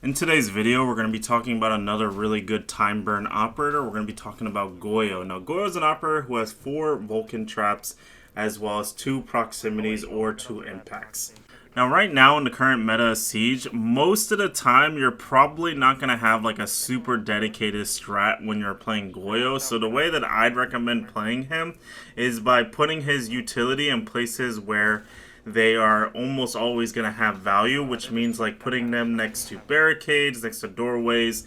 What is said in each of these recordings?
In today's video, we're going to be talking about another really good time burn operator. We're going to be talking about Goyo. Now, Goyo is an operator who has 4 Vulcan traps as well as 2 proximities or 2 impacts. Now, right now in the current meta of Siege, most of the time you're probably not going to have like a super dedicated strat when you're playing Goyo. So the way that I'd recommend playing him is by putting his utility in places where they are almost always going to have value, which means like putting them next to barricades, next to doorways,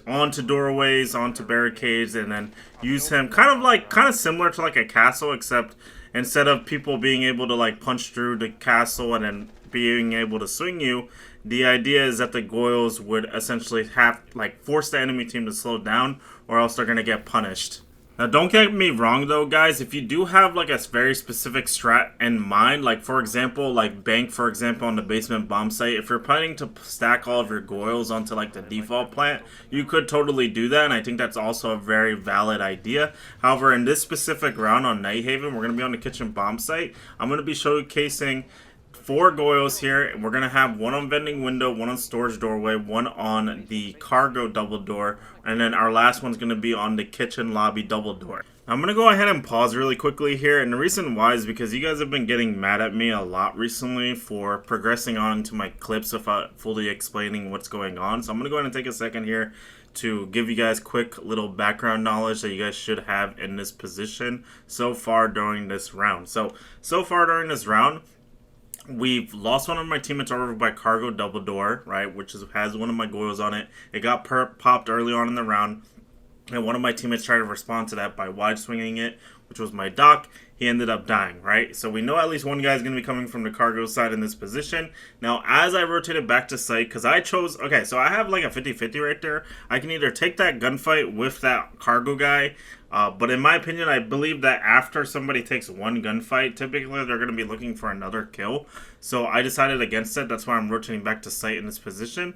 onto doorways, onto barricades, and then use him kind of similar to like a castle, except instead of people being able to like punch through the castle and then being able to swing you, the idea is that the Goyles would essentially have like force the enemy team to slow down, or else they're going to get punished. Now, don't get me wrong though, guys. If you do have like a very specific strat in mind, like for example, like Bank, for example, on the basement bomb site, if you're planning to stack all of your Goyles onto like the default plant, you could totally do that, and I think that's also a very valid idea. However, in this specific round on Nighthaven, we're going to be on the kitchen bomb site. I'm going to be showcasing 4 Goyles here. We're going to have 1 on vending window, 1 on storage doorway, 1 on the cargo double door, and then our last one's going to be on the kitchen lobby double door. I'm going to go ahead and pause really quickly here, and the reason why is because you guys have been getting mad at me a lot recently for progressing on to my clips without fully explaining what's going on. So I'm going to go ahead and take a second here to give you guys quick little background knowledge that you guys should have in this position so far during this round. So far during this round, we've lost one of my teammates over by cargo double door, right, which has one of my Goyles on it. It got popped early on in the round, and one of my teammates tried to respond to that by wide swinging it, which was my Doc. He ended up dying, right? So we know at least one guy is going to be coming from the cargo side in this position. Now, as I rotated back to site, because I chose, okay, so I have like a 50-50 right there. I can either take that gunfight with that cargo guy, but in my opinion, I believe that after somebody takes one gunfight, typically they're going to be looking for another kill. So I decided against it. That's why I'm rotating back to site in this position.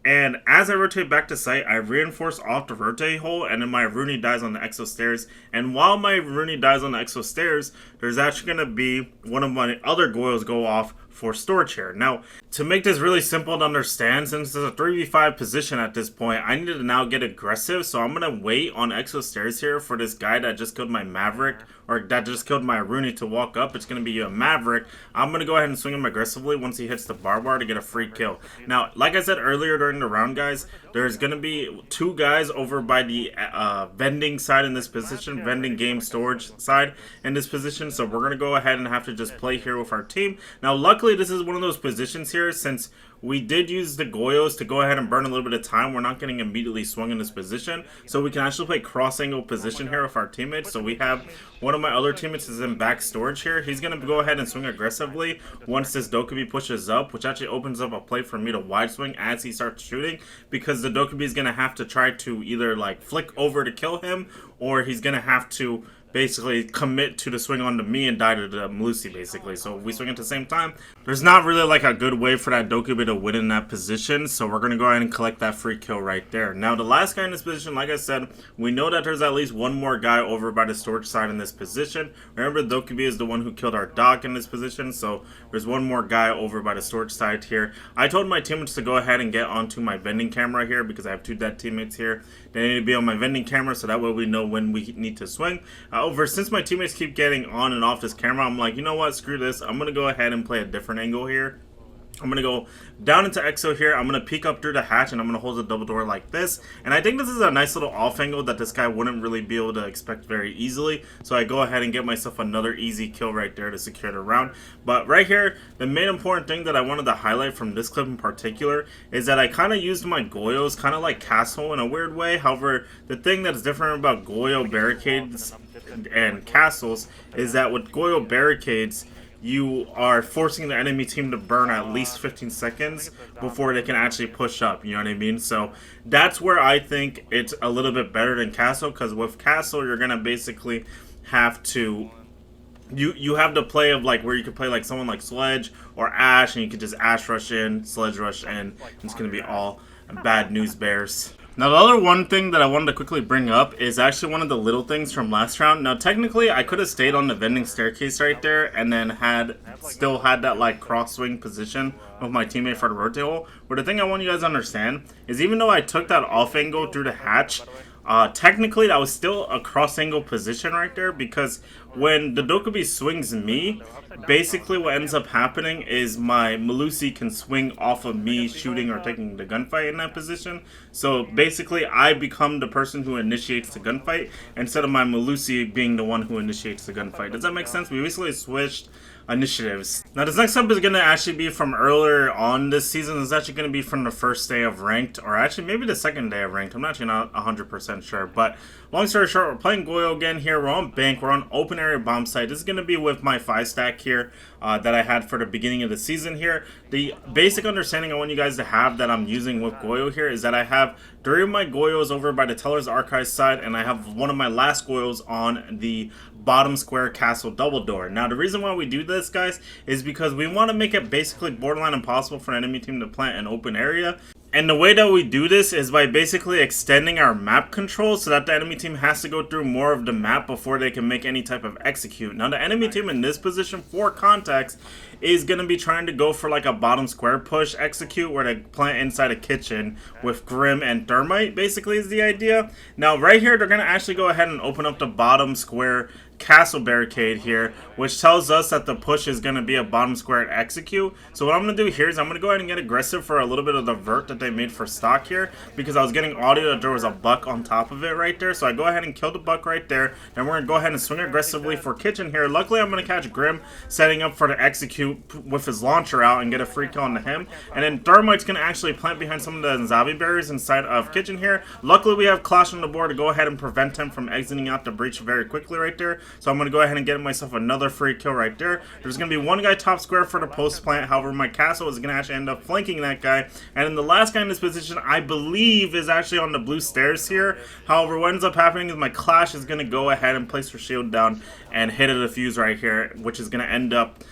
And as I rotate back to site, I reinforce off the rotate hole, and then my Rooney dies on the exo stairs. And while my Rooney dies on the exo stairs, there's actually going to be one of my other Goyles go off for storage here. Now, to make this really simple to understand, since it's a 3v5 position at this point, I need to now get aggressive, so I'm going to wait on exo stairs here for this guy that just killed my Maverick, or that just killed my Rooney to walk up. It's going to be a Maverick. I'm going to go ahead and swing him aggressively once he hits the barbed wire to get a free kill. Now, like I said earlier during the round, guys, there's going to be 2 guys over by the vending side in this position, vending game storage side in this position, so we're going to go ahead and have to just play here with our team. Now, luckily, this is one of those positions here, since we did use the Goyles to go ahead and burn a little bit of time. We're not getting immediately swung in this position, so we can actually play cross-angle position here with our teammates. So we have one of my other teammates is in back storage here. He's going to go ahead and swing aggressively once this Dokkaebi pushes up, which actually opens up a play for me to wide swing as he starts shooting, because the Dokkaebi is going to have to try to either like flick over to kill him, or he's going to have to basically commit to the swing onto me and die to the Melusi, basically. So if we swing at the same time, there's not really like a good way for that Dokkaebi to win in that position, so we're going to go ahead and collect that free kill right there. Now, the last guy in this position, like I said, we know that there's at least one more guy over by the storage side in this position. Remember, Dokkaebi is the one who killed our Doc in this position, so there's one more guy over by the storage side here. I told my teammates to go ahead and get onto my vending camera here, because I have 2 dead teammates here. They need to be on my vending camera, so that way we know when we need to swing. Since my teammates keep getting on and off this camera, I'm like, you know what, screw this. I'm going to go ahead and play a different angle here. I'm going to go down into EXO here. I'm going to peek up through the hatch, and I'm going to hold the double door like this. And I think this is a nice little off angle that this guy wouldn't really be able to expect very easily. So I go ahead and get myself another easy kill right there to secure the round. But right here, the main important thing that I wanted to highlight from this clip in particular is that I kind of used my Goyles kind of like castle in a weird way. However, the thing that's different about Goyo barricades and castles is that with Goyo barricades, you are forcing the enemy team to burn at least 15 seconds before they can actually push up, you know what I mean? So that's where I think it's a little bit better than Castle, because with Castle, you're going to basically have to you have the play of like where you could play like someone like Sledge or Ash, and you could just Ash rush in, Sledge rush in, and it's gonna be all bad news bears. Now, the other one thing that I wanted to quickly bring up is actually one of the little things from last round. Now, technically, I could have stayed on the vending staircase right there and then still had that, like, cross-swing position with my teammate for the rotate hole. But the thing I want you guys to understand is even though I took that off angle through the hatch, technically that was still a cross-angle position right there, because when the Dokkaebi swings me, basically what ends up happening is my Melusi can swing off of me shooting or taking the gunfight in that position. So basically I become the person who initiates the gunfight instead of my Melusi being the one who initiates the gunfight. Does that make sense? We basically switched initiatives. Now this next up is going to actually be from earlier on this season. It's actually going to be from the first day of ranked, or actually maybe the second day of ranked. I'm actually not 100% sure, but long story short, we're playing Goyo again here. We're on bank, we're on open area bomb site. This is going to be with my 5-stack here that I had for the beginning of the season here. The basic understanding I want you guys to have that I'm using with Goyo here is that I have 3 of my Goyos over by the Teller's Archive side, and I have one of my last Goyos on the bottom square castle double door. Now the reason why we do this, guys, is because we want to make it basically borderline impossible for an enemy team to plant an open area. And the way that we do this is by basically extending our map control so that the enemy team has to go through more of the map before they can make any type of execute. Now the enemy team in this position, for context, is going to be trying to go for like a bottom square push execute where they plant inside a kitchen with Grim and Thermite, basically is the idea. Now right here, they're going to actually go ahead and open up the bottom square castle barricade here, which tells us that the push is going to be a bottom square execute. So what I'm going to do here is I'm going to go ahead and get aggressive for a little bit of the vert that they made for stock here, because I was getting audio that there was a buck on top of it right there. So I go ahead and kill the buck right there. Then we're going to go ahead and swing aggressively for kitchen here. Luckily I'm going to catch Grim setting up for the execute with his launcher out and get a free kill onto him. And then Thermite's going to actually plant behind some of the Zabi berries inside of kitchen here. Luckily we have Clash on the board to go ahead and prevent him from exiting out the breach very quickly right there. So I'm going to go ahead and get myself another free kill right there. There's going to be one guy top square for the post plant. However, my castle is going to actually end up flanking that guy. And then the last guy in this position, I believe, is actually on the blue stairs here. However, what ends up happening is my Clash is going to go ahead and place her shield down and hit a defuse right here, which is going to end up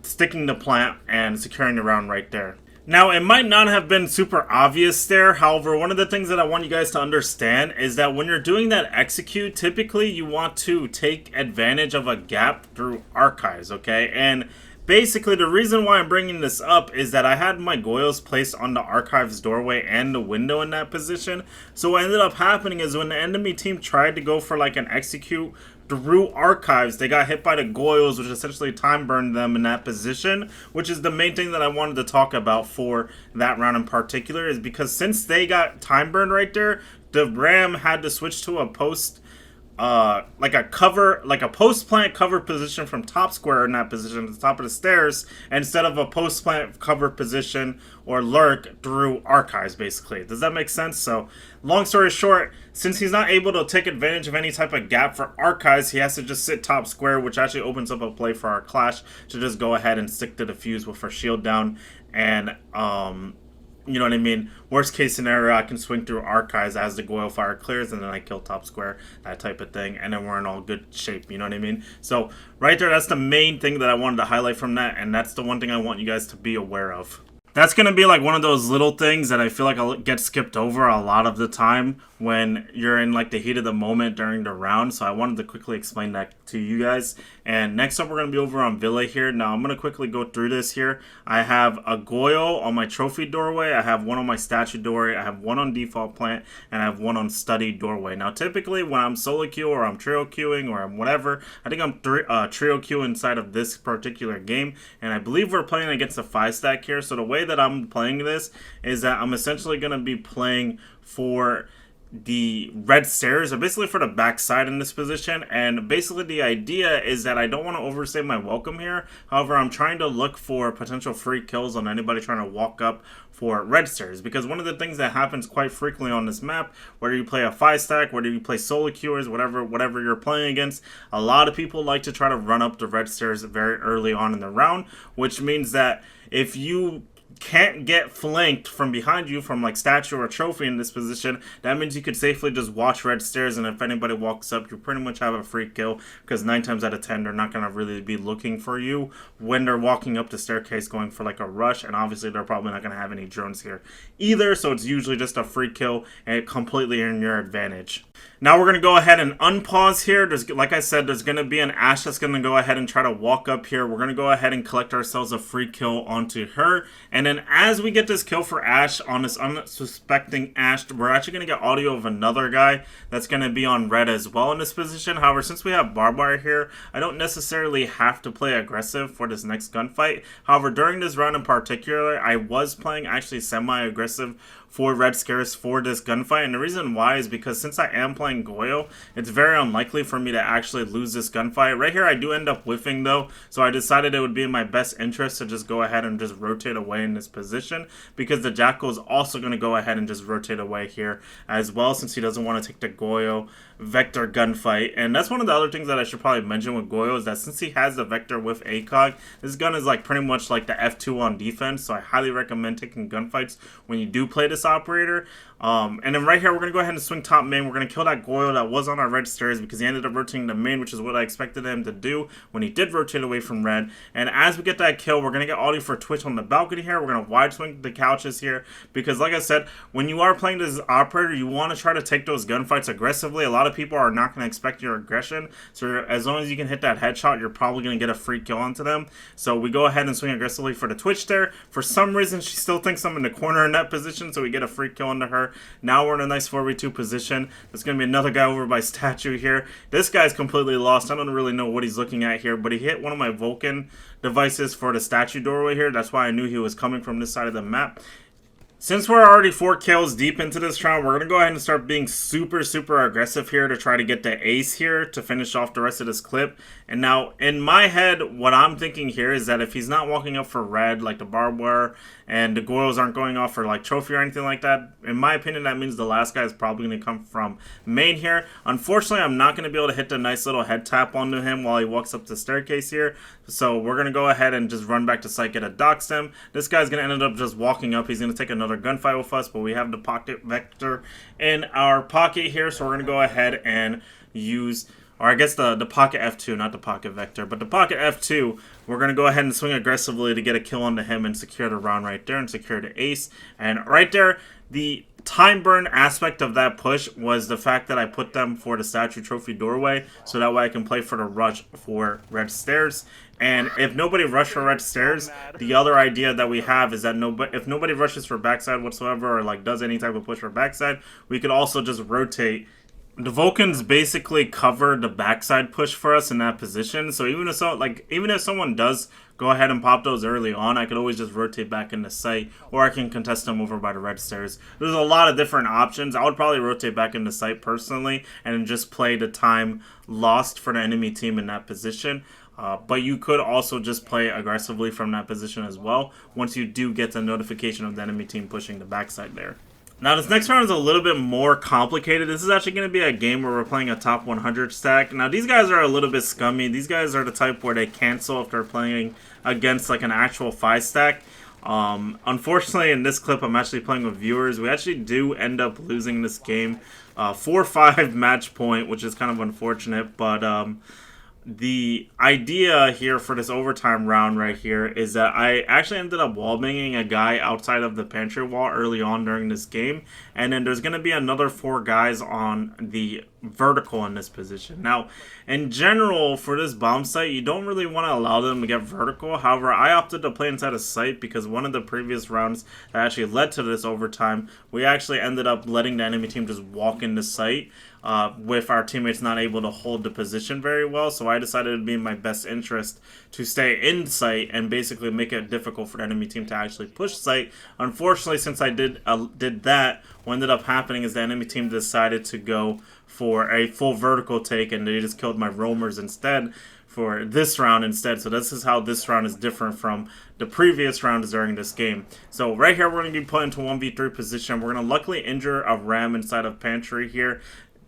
sticking the plant and securing the round right there. Now, it might not have been super obvious there. However, one of the things that I want you guys to understand is that when you're doing that execute, typically you want to take advantage of a gap through archives, okay? And basically, the reason why I'm bringing this up is that I had my Goyos placed on the archives doorway and the window in that position. So what ended up happening is when the enemy team tried to go for like an execute through archives, they got hit by the Goyos, which essentially time burned them in that position, which is the main thing that I wanted to talk about for that round in particular, is because since they got time burned right there, the Ram had to switch to a post like a post plant cover position from top square in that position at the top of the stairs, instead of a post plant cover position or lurk through archives, basically. Does that make sense? So long story short, since he's not able to take advantage of any type of gap for archives, he has to just sit top square, which actually opens up a play for our Clash to just go ahead and stick to the fuse with her shield down. And you know what I mean? Worst case scenario, I can swing through archives as the Goyle fire clears, and then I kill top square, that type of thing, and then we're in all good shape, you know what I mean? So right there, that's the main thing that I wanted to highlight from that, and that's the one thing I want you guys to be aware of. That's going to be like one of those little things that I feel like I'll get skipped over a lot of the time when you're in like the heat of the moment during the round. So I wanted to quickly explain that to you guys. And next up, we're going to be over on Villa here. Now, I'm going to quickly go through this here. I have a Goyo on my trophy doorway. I have one on my statue doorway. I have one on default plant. And I have one on study doorway. Now, typically, when I'm solo queue or I'm trio queuing or I'm whatever, I think I'm trio queue inside of this particular game. And I believe we're playing against a 5-stack here. So the way that I'm playing this is that I'm essentially going to be playing for the red stairs, or basically for the backside in this position. And basically the idea is that I don't want to overstay my welcome here. However, I'm trying to look for potential free kills on anybody trying to walk up for red stairs, because one of the things that happens quite frequently on this map, whether you play a 5-stack, whether you play solo queuers, whatever you're playing against, a lot of people like to try to run up the red stairs very early on in the round, which means that if you can't get flanked from behind you from like statue or trophy in this position, that means you could safely just watch red stairs, and if anybody walks up, you pretty much have a free kill, because 9 times out of 10 they're not going to really be looking for you when they're walking up the staircase going for like a rush, and obviously they're probably not going to have any drones here either, so it's usually just a free kill and completely in your advantage. Now we're going to go ahead and unpause here. Like I said, there's going to be an Ashe that's going to go ahead and try to walk up here. We're going to go ahead and collect ourselves a free kill onto her. And then as we get this kill for Ashe on this unsuspecting Ashe, we're actually going to get audio of another guy that's going to be on red as well in this position. However, since we have barbed wire here, I don't necessarily have to play aggressive for this next gunfight. However, during this round in particular, I was playing actually semi-aggressive for red scares for this gunfight, and the reason why is because since I am playing Goyo, it's very unlikely for me to actually lose this gunfight. Right here I do end up whiffing though, so I decided it would be in my best interest to just go ahead and just rotate away in this position, because the Jackal is also going to go ahead and just rotate away here as well, since he doesn't want to take the Goyo Vector gunfight. And that's one of the other things that I should probably mention with Goyo, is that since he has the Vector with ACOG, this gun is like pretty much like the F2 on defense, so I highly recommend taking gunfights when you do play this operator. And then right here, we're going to go ahead and swing top main. We're going to kill that Goyo that was on our red stairs, because he ended up rotating the main, which is what I expected him to do when he did rotate away from red. And as we get that kill, we're going to get audio for Twitch on the balcony here. We're going to wide swing the couches here, because like I said, when you are playing this operator, you want to try to take those gunfights aggressively. A lot of people are not going to expect your aggression, so as long as you can hit that headshot, you're probably going to get a free kill onto them. So we go ahead and swing aggressively for the Twitch there. For some reason, she still thinks I'm in the corner in that position, so we get a free kill onto her. Now we're in a nice 4v2 position. There's going to be another guy over by statue here. This guy's completely lost. I don't really know what he's looking at here, but he hit one of my Vulcan devices for the statue doorway here. That's why I knew he was coming from this side of the map. Since we're already 4 kills deep into this round, we're going to go ahead and start being super aggressive here to try to get the ace here to finish off the rest of this clip. And now, in my head, what I'm thinking here is that if he's not walking up for red, like the barbed wire, and the Goyos aren't going off for like trophy or anything like that, in my opinion, that means the last guy is probably going to come from main here. Unfortunately, I'm not going to be able to hit the nice little head tap onto him while he walks up the staircase here. So we're going to go ahead and just run back to site, get a dock stem. This guy's going to end up just walking up. He's going to take another gunfight with us, but we have the pocket vector in our pocket here, so we're going to go ahead and use, or I guess the pocket F2, not the pocket vector, but the pocket F2. We're going to go ahead and swing aggressively to get a kill onto him and secure the round right there and secure the ace. And right there, the time burn aspect of that push was the fact that I put them for the statue trophy doorway, so that way I can play for the rush for red stairs. And if nobody rushed for red stairs, the other idea that we have is that if nobody rushes for backside whatsoever, or like does any type of push for backside, we could also just rotate. The Vulcans basically cover the backside push for us in that position. So even if someone does go ahead and pop those early on, I could always just rotate back into sight, or I can contest them over by the red stairs. There's a lot of different options. I would probably rotate back into sight personally and just play the time lost for the enemy team in that position. But you could also just play aggressively from that position as well, once you do get the notification of the enemy team pushing the backside there. Now this next round is a little bit more complicated. This is actually going to be a game where we're playing a top 100 stack. Now these guys are a little bit scummy. These guys are the type where they cancel if they're playing against like an actual 5 stack. Unfortunately, in this clip, I'm actually playing with viewers. We actually do end up losing this game 4-5 match point, which is kind of unfortunate, but the idea here for this overtime round right here is that I actually ended up wallbanging a guy outside of the pantry wall early on during this game, and then there's going to be another 4 guys on the vertical in this position. Now, in general, for this bomb site, you don't really want to allow them to get vertical. However, I opted to play inside a site because one of the previous rounds that actually led to this overtime, we actually ended up letting the enemy team just walk into site. With our teammates not able to hold the position very well, so I decided it would be in my best interest to stay in sight and basically make it difficult for the enemy team to actually push sight. Unfortunately, since I did that, what ended up happening is the enemy team decided to go for a full vertical take, and they just killed my roamers instead for this round instead. So this is how this round is different from the previous rounds during this game. So right here, we're going to be put into 1v3 position. We're going to luckily injure a ram inside of pantry here.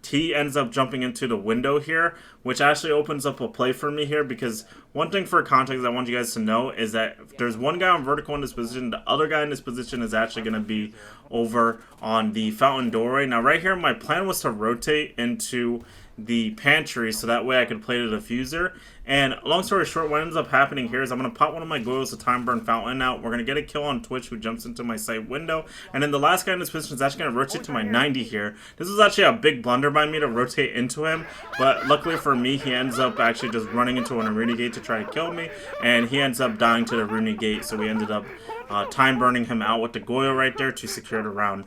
T ends up jumping into the window here, which actually opens up a play for me here, because one thing for context I want you guys to know is that if there's one guy on vertical in this position, the other guy in this position is actually going to be over on the fountain doorway. Now right here, my plan was to rotate into the pantry so that way I could play the diffuser. And long story short, what ends up happening here is I'm going to pop one of my Goyles to time burn fountain out. We're going to get a kill on Twitch, who jumps into my sight window. And then the last guy in this position is actually going to rotate to my 90 here. This was actually a big blunder by me to rotate into him, but luckily for me, he ends up actually just running into an Arena Gate to try to kill me, and he ends up dying to the Arena Gate, so we ended up time burning him out with the Goyle right there to secure the round.